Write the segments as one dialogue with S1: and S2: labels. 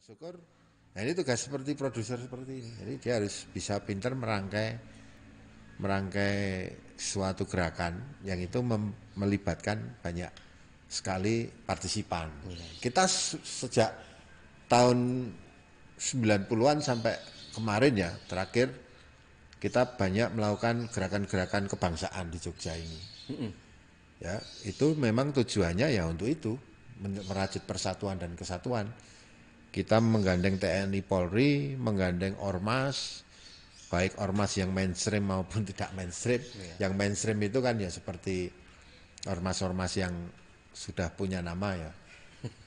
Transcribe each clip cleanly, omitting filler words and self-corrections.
S1: syukur. Nah ini tugas seperti produser seperti ini. Jadi dia harus bisa pintar merangkai suatu gerakan yang itu melibatkan banyak sekali partisipan. Kita sejak tahun 90-an sampai kemarin ya terakhir kita banyak melakukan gerakan-gerakan kebangsaan di Jogja ini. Ya, itu memang tujuannya ya untuk itu, merajut persatuan dan kesatuan. Kita menggandeng TNI Polri, menggandeng ormas, baik ormas yang mainstream maupun tidak mainstream. Yang mainstream itu kan ya seperti ormas-ormas yang sudah punya nama ya,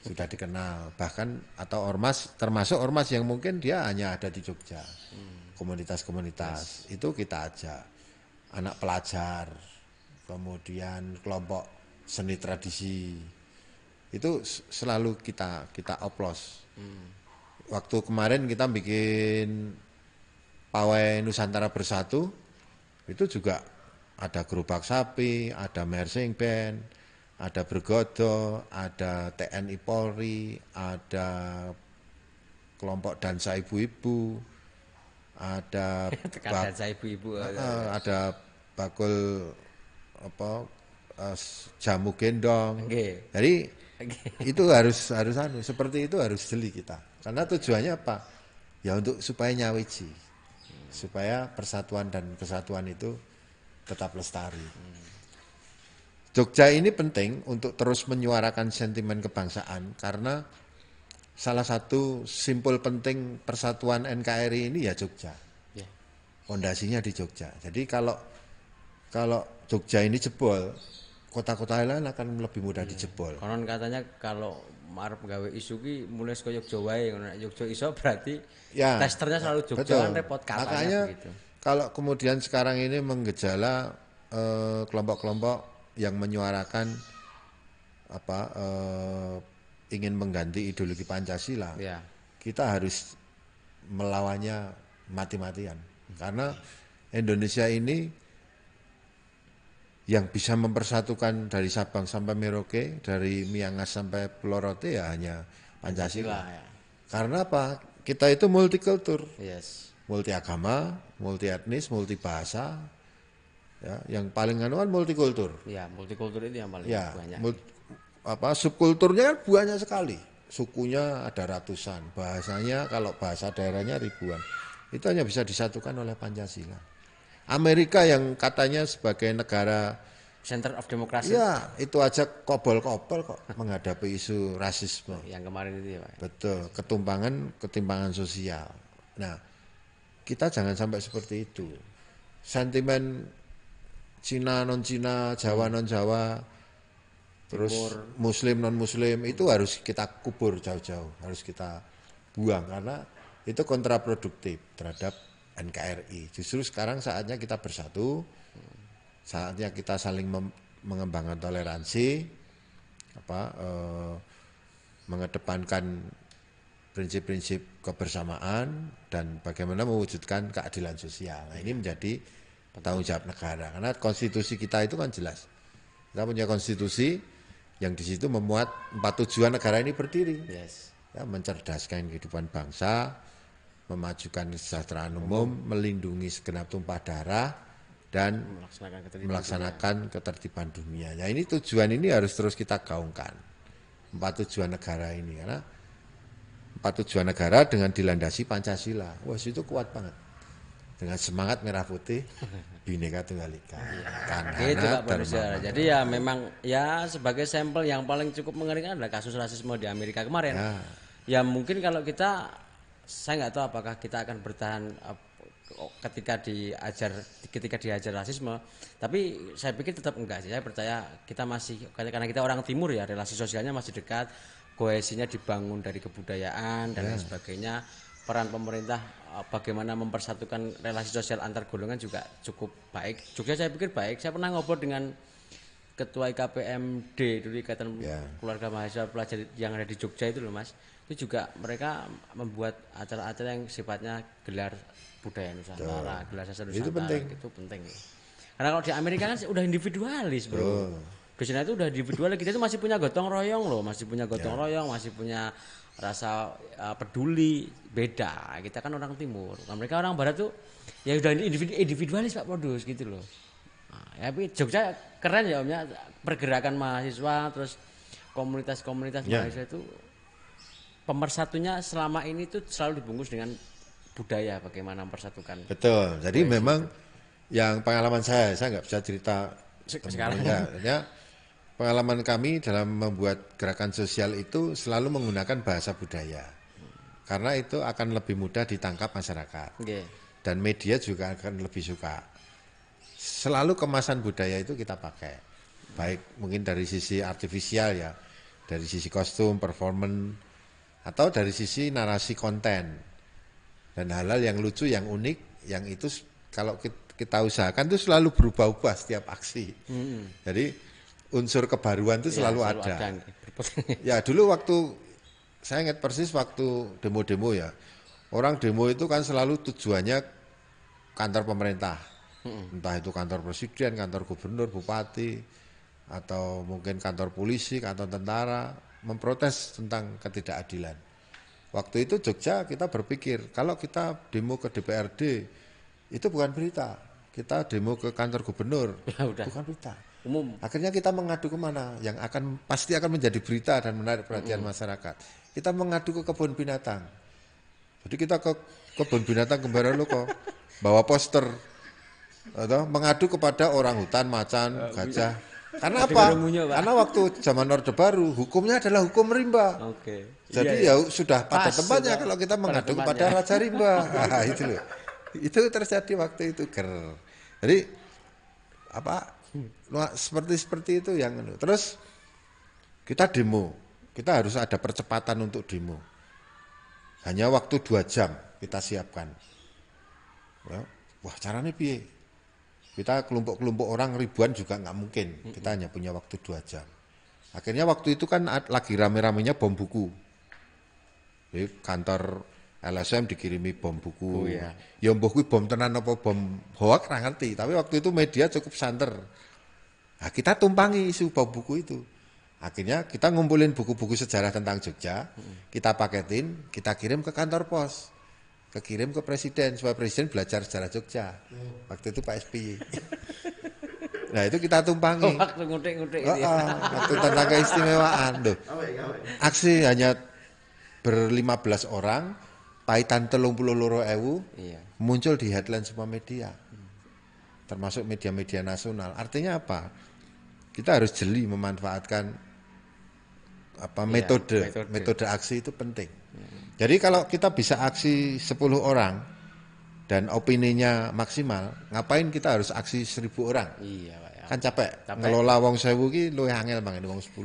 S1: sudah dikenal. Bahkan atau ormas, termasuk ormas yang mungkin dia hanya ada di Jogja. Komunitas-komunitas, itu kita ajak. Anak pelajar, kemudian kelompok seni tradisi, itu selalu kita oplos. Waktu kemarin kita bikin pawai Nusantara Bersatu, itu juga ada gerobak sapi, ada mersing band, ada bergodo, ada TNI Polri, ada kelompok dansa ibu-ibu, ada
S2: dansa ibu-ibu.
S1: ada bakul apa jamu gendong.
S2: Nggih.
S1: Jadi itu harus seperti itu harus jeli kita. Karena tujuannya apa? Ya untuk supaya nyawiji. Supaya persatuan dan kesatuan itu tetap lestari. Jogja ini penting untuk terus menyuarakan sentimen kebangsaan karena salah satu simpul penting persatuan NKRI ini ya Jogja.
S2: Ya.
S1: Fondasinya di Jogja. Jadi kalau Jogja ini jebol, kota-kota lain akan lebih mudah dijebol.
S2: Konon katanya kalau arep gawe isu ki mulai saka Jogja wae, ngono nek Jogja iso berarti
S1: Ya,
S2: testernya selalu Jogja
S1: betul.
S2: kan repot katanya
S1: Makanya
S2: begitu.
S1: kalau kemudian sekarang ini menggejala kelompok-kelompok yang menyuarakan ingin mengganti ideologi Pancasila,
S2: Ya.
S1: kita harus melawannya mati-matian. Karena Indonesia ini yang bisa mempersatukan dari Sabang sampai Merauke, dari Miangas sampai Pulau Rote ya hanya Pancasila.
S2: Ya.
S1: Karena apa? Kita itu multikultur,
S2: Yes.
S1: multi agama, multi etnis, multi bahasa. Ya, yang paling anu kan multikultur.
S2: Ya, multikultur itu yang paling
S1: Ya,
S2: banyak.
S1: subkulturnya kan banyak sekali. Sukunya ada ratusan, bahasanya kalau bahasa daerahnya ribuan. Itu hanya bisa disatukan oleh Pancasila. Amerika yang katanya sebagai negara,
S2: Center of Democracy
S1: ya itu aja kobol-kobol kok menghadapi isu rasisme.
S2: yang kemarin itu ya, Pak.
S1: Betul, ketimpangan sosial. Nah, kita jangan sampai seperti itu. Sentimen Cina non Cina, Jawa non Jawa, terus Muslim non Muslim itu harus kita kubur jauh-jauh, harus kita buang karena itu kontraproduktif terhadap NKRI. Justru sekarang saatnya kita bersatu, saatnya kita saling mengembangkan toleransi, mengedepankan prinsip-prinsip kebersamaan dan bagaimana mewujudkan keadilan sosial. Nah, ini menjadi tanggung jawab negara. Karena konstitusi kita itu kan jelas. Kita punya konstitusi yang di situ memuat 4 tujuan negara ini berdiri.
S2: Yes.
S1: Ya, mencerdaskan kehidupan bangsa, memajukan kesejahteraan umum, melindungi segenap tumpah darah, dan melaksanakan ketertiban dunia. Ya ini tujuan ini harus terus kita gaungkan. 4 tujuan negara ini karena 4 tujuan negara dengan dilandasi Pancasila. Wah itu kuat banget. Dengan semangat merah putih, Bhinneka Tunggal Ika.
S2: Itu Pak Produser. Jadi ya memang ya sebagai sampel yang paling cukup mengerikan adalah kasus rasisme di Amerika kemarin. Ya mungkin kalau kita, saya nggak tahu apakah kita akan bertahan ketika diajar rasisme, tapi saya pikir tetap enggak sih. Saya percaya kita masih, karena kita orang timur ya, relasi sosialnya masih dekat, kohesinya dibangun dari kebudayaan dan lain sebagainya. Peran pemerintah bagaimana mempersatukan relasi sosial antar golongan juga cukup baik. Jogja saya pikir baik. Saya pernah ngobrol dengan ketua IKPMD dulu, Ikatan Keluarga Mahasiswa Pelajar yang ada di Jogja itu loh Mas. Itu juga mereka membuat acara-acara yang sifatnya gelar budaya Nusantara, gelar sastra Nusantara. Itu penting. Karena kalau di Amerika kan udah individualis, Bro. Di sana itu udah individual, kita itu masih punya gotong royong loh, masih punya gotong royong, masih punya rasa peduli beda. Kita kan orang timur. Nah, mereka orang barat tuh ya udah individualis Pak Produs gitu loh. Nah, ya, tapi Jogja keren ya Omnya, pergerakan mahasiswa terus komunitas-komunitas mahasiswa itu pemersatunya selama ini tuh selalu dibungkus dengan budaya, bagaimana mempersatukan.
S1: Betul. Jadi memang yang pengalaman saya nggak bisa cerita
S2: Sekarang
S1: ya, pengalaman kami dalam membuat gerakan sosial itu selalu menggunakan bahasa budaya. Karena itu akan lebih mudah ditangkap masyarakat.
S2: okay.
S1: Dan media juga akan lebih suka. Selalu kemasan budaya itu kita pakai. Baik mungkin dari sisi artifisial ya, dari sisi kostum, performance, atau dari sisi narasi konten. Dan hal-hal yang lucu, yang unik, yang itu kalau kita usahakan itu selalu berubah-ubah setiap aksi. Jadi unsur kebaruan itu selalu ada. Ya dulu waktu, saya ingat persis waktu demo-demo ya, orang demo itu kan selalu tujuannya kantor pemerintah. Entah itu kantor presiden, kantor gubernur, bupati, atau mungkin kantor polisi, kantor tentara, memprotes tentang ketidakadilan. Waktu itu Jogja kita berpikir, kalau kita demo ke DPRD, itu bukan berita. Kita demo ke kantor gubernur, bukan berita.
S2: Umum.
S1: Akhirnya kita mengadu kemana? Yang pasti akan menjadi berita dan menarik perhatian masyarakat. Kita mengadu ke kebun binatang. Jadi kita ke kebun binatang Kembara Loko, bawa poster, atau mengadu kepada orang hutan, macan, gajah. Karena apa? Karena waktu zaman Orde Baru hukumnya adalah hukum rimba. Jadi ya sudah pada tempatnya kalau kita mengadu kepada Raja Rimba. Nah, itu loh. Itu terjadi waktu itu Jadi apa? Seperti itu yang terus kita demo, kita harus ada percepatan untuk demo. Hanya waktu 2 jam kita siapkan. Ya, wah caranya piye? Kita kelompok-kelompok orang ribuan juga nggak mungkin. Kita hanya punya waktu 2 jam. Akhirnya waktu itu kan lagi rame-ramenya bom buku. Jadi kantor LSM dikirimi bom buku. Ya mbah kuwi bom tenan apa bom hoak ra ngerti, tapi waktu itu media cukup santer. Nah, kita tumpangi isu bom buku itu. Akhirnya kita ngumpulin buku-buku sejarah tentang Jogja, kita paketin, kita kirim ke kantor pos. Kekirim ke presiden supaya presiden belajar sejarah Jogja. Waktu itu Pak SBY. Nah, itu kita tumpangi.
S2: Waktu ngutik-ngutik gitu ya.
S1: Waktu tentang keistimewaan. Loh. Aksi hanya ber-15 orang, paitan 32.000 muncul di headline semua media. Termasuk media-media nasional. Artinya apa? Kita harus jeli memanfaatkan metode aksi itu penting. Jadi kalau kita bisa aksi 10 orang dan opininya maksimal, ngapain kita harus aksi 1.000 orang?
S2: Iya, Pak ya.
S1: Kan capek. Ngelola wong 1.000 ki luwih angel banget wong 10.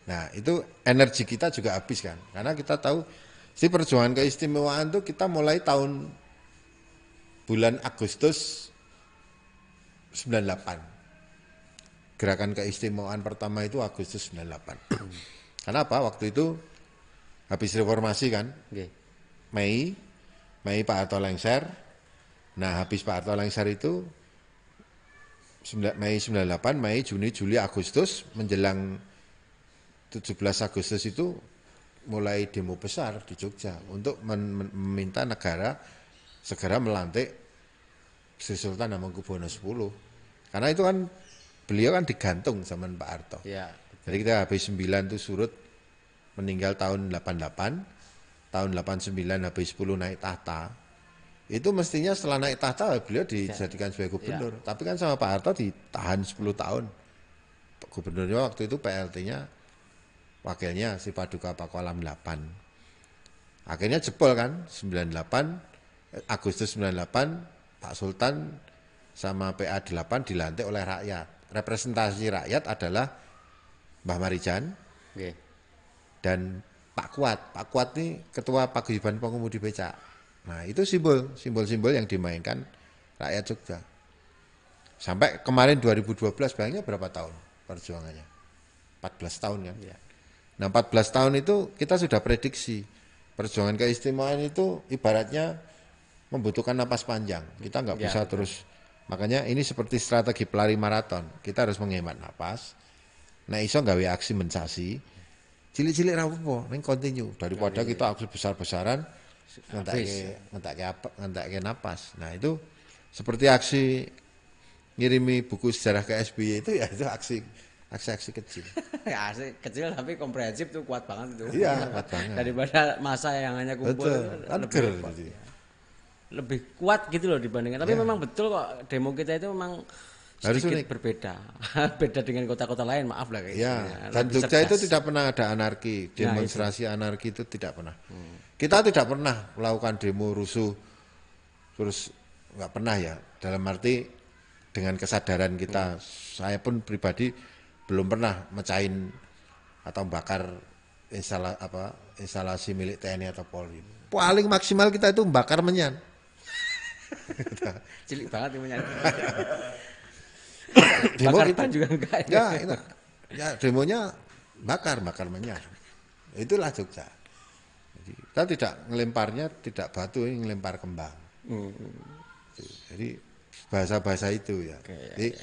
S1: Nah, itu energi kita juga habis kan. Karena kita tahu si perjuangan keistimewaan itu kita mulai tahun bulan Agustus 98. Gerakan keistimewaan pertama itu Agustus 98. Karena apa? Waktu itu habis reformasi kan. Mei Pak Harto lengser. Nah, habis Pak Harto lengser itu Mei 98, Mei, Juni, Juli, Agustus, menjelang 17 Agustus itu mulai demo besar di Jogja untuk meminta negara segera melantik Sri Sultan Hamengkubuwono X. Karena itu kan beliau kan digantung zaman Pak Harto.
S2: Ya.
S1: Jadi kita habis 9 itu surut, meninggal tahun 88, tahun 89 habis 10 naik tahta. Itu mestinya setelah naik tahta beliau dijadikan sebagai gubernur. Tapi kan sama Pak Harto ditahan 10 tahun. Gubernurnya waktu itu PLT-nya wakilnya si Paduka Pakualam 8. Akhirnya jebol kan Agustus 98 Pak Sultan sama PA 8 dilantik oleh rakyat. Representasi rakyat adalah Mbah Marijan dan Pak Kuat. Pak Kuat ini ketua Paguyuban Pengemudi Becak. Nah, itu simbol-simbol yang dimainkan rakyat Jogja. Sampai kemarin 2012 bayangnya berapa tahun perjuangannya? 14 tahun kan? Ya. Nah, 14 tahun itu kita sudah prediksi perjuangan keistimewaan itu ibaratnya membutuhkan napas panjang. Kita nggak bisa terus. Makanya ini seperti strategi pelari maraton. Kita harus menghemat napas. Nah, iso gawe aksi mensasi. Cilik-cilik ra apa, ning continue daripada kita aksi besar-besaran ngentekke napas. Nah, itu seperti aksi ngirimi buku sejarah ke SBY itu ya itu aksi kecil.
S2: Ya, kecil tapi komprehensif tuh kuat banget itu.
S1: Iya, kuat banget.
S2: Daripada masa yang hanya kumpul
S1: Betul, kan
S2: lebih kuat gitu loh dibandingkan. Tapi memang betul kok demo kita itu memang
S1: harus
S2: sedikit
S1: unik.
S2: berbeda. Beda dengan kota-kota lain, maaf lah kayak
S1: Ya,
S2: gitu.
S1: dan
S2: Lebih
S1: Jogja itu
S2: cerdas.
S1: tidak pernah ada anarki, demonstrasi anarki itu tidak pernah. Kita tidak pernah melakukan demo rusuh, terus nggak pernah ya. Dalam arti dengan kesadaran kita, saya pun pribadi belum pernah mecahin atau bakar instalasi milik TNI atau Polri. Paling maksimal kita itu bakar menyan.
S2: Cilik banget ini nyanyi.
S1: Demo
S2: Bakar
S1: kita
S2: ban juga enggak.
S1: ya, ya demonya bakar menyan. Itulah Jogja. Jadi, kita tidak ngelemparnya tidak batu, ngelempar kembang. Jadi bahasa-bahasa itu ya. Jadi,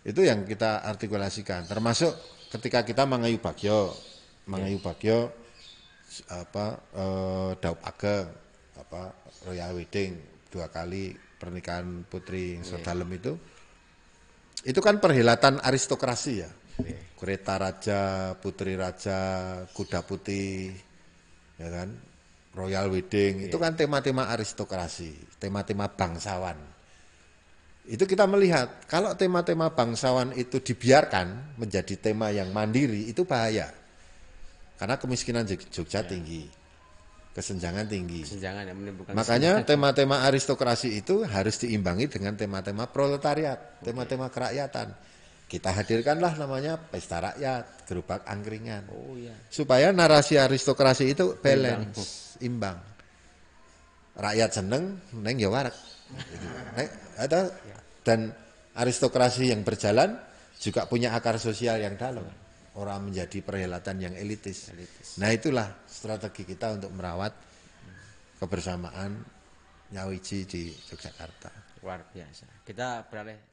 S1: itu yang kita artikulasikan. Termasuk ketika kita Mangayu Bagyo Daup Ageng, Royal Wedding 2 kali pernikahan putri Sodalem itu kan perhelatan aristokrasi ya. Kereta raja, putri raja, kuda putih, ya kan, Royal Wedding, itu kan tema-tema aristokrasi, tema-tema bangsawan. Itu kita melihat, kalau tema-tema bangsawan itu dibiarkan menjadi tema yang mandiri, itu bahaya. Karena kemiskinan Jogja tinggi, kesenjangan tinggi.
S2: Kesenjangan yang menimbulkan
S1: Makanya tema-tema aristokrasi itu harus diimbangi dengan tema-tema proletariat, tema-tema kerakyatan. Kita hadirkanlah namanya pesta rakyat, gerobak angkringan.
S2: Oh iya.
S1: Supaya narasi aristokrasi itu balance, imbang. Rakyat seneng, neng ya warak. Dan aristokrasi yang berjalan juga punya akar sosial yang dalam. Orang menjadi perhelatan yang elitis. Nah, itulah strategi kita untuk merawat kebersamaan Nyawiji di Yogyakarta.
S2: Luar biasa. Kita beralih